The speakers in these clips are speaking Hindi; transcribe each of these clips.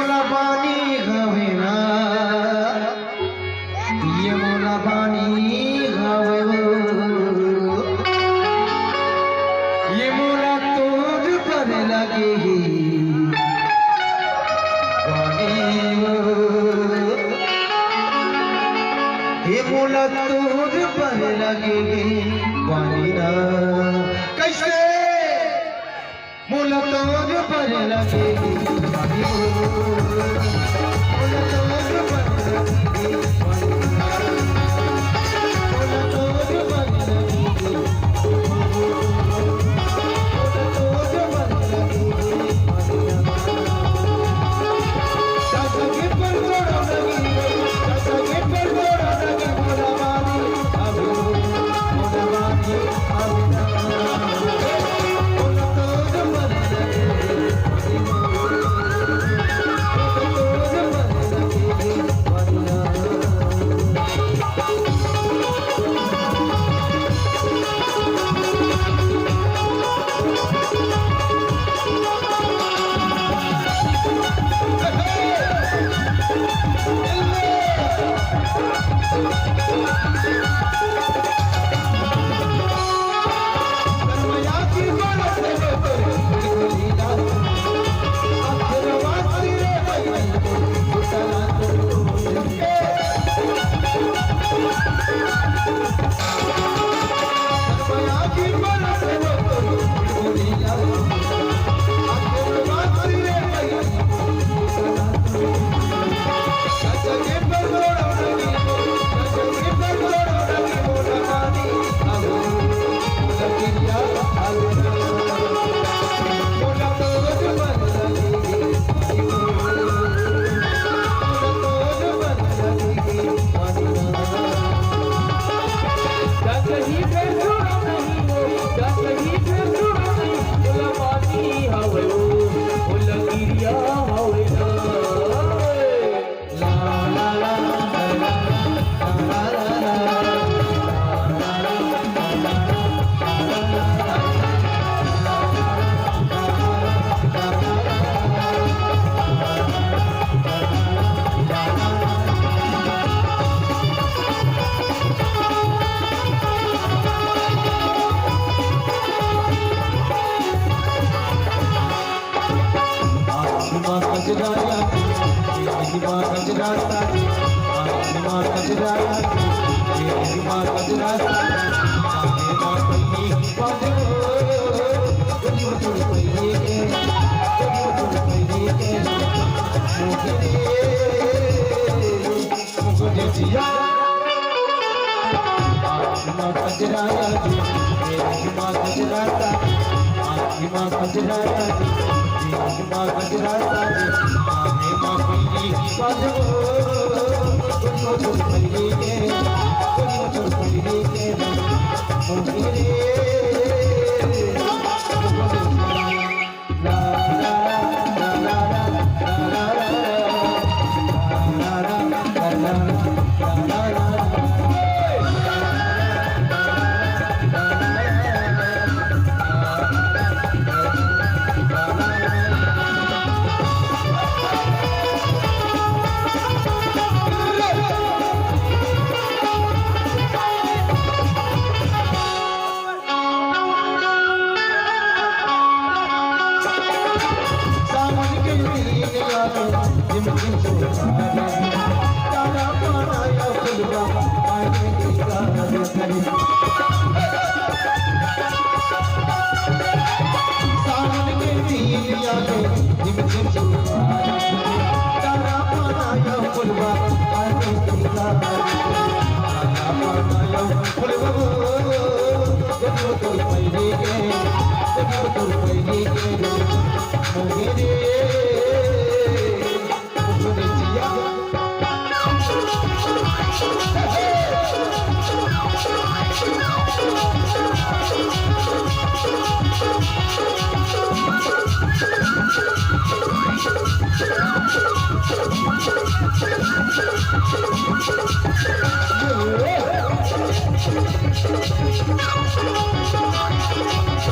मोला पानी गावे ना, ये मोला पानी गावे वो, ये मोला तोड़ पर लगेगी पानी वो, ये मोला तोड़ पर लगेगी पानी ना। कैसे मोला तोड़ पर लगेगी पानी वो, मोला तोड़ पर लगेगी पानी ना, मोला तोड़ पर लगेगी, मोला तोड़ पर लगेगी पानी ना। चाचा के पर तोड़ा लगी, चाचा के पर तोड़ा लगी, मोला पानी अभी मोला पानी अभी ना, मोला तोड़ पर लगेगी पानी ना, मोला तोड़ पर लगेगी पानी ना। Thank you.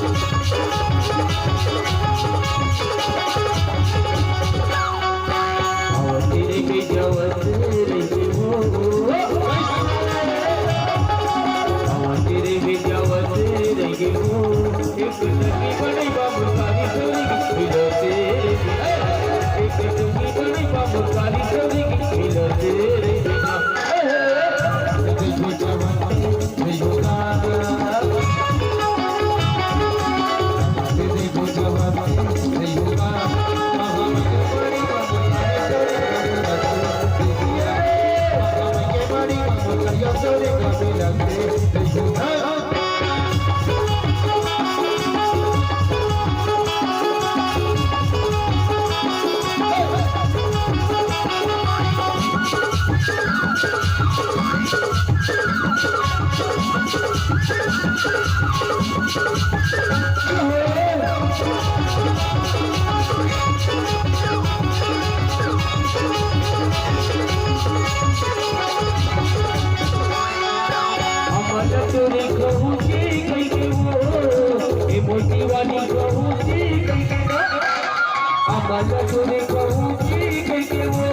माला तुझे कहूँ जी के वो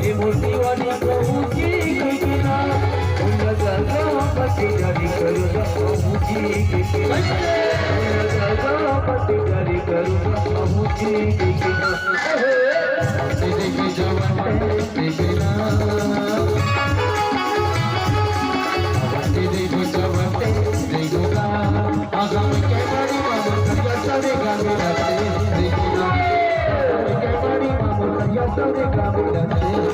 ये मूर्ति वाली कहूँ जी के ना उन्हें जागा पति जारी करूँगा कहूँ जी के उन्हें जागा पति जारी करूँगा कहूँ जी के ना देखी जवान देखी ना देखी जवान देखी ना आगामी के बारी मामूल करिया सारे गाने देखी ना आगामी के बारी मामूल करिया सारे गाने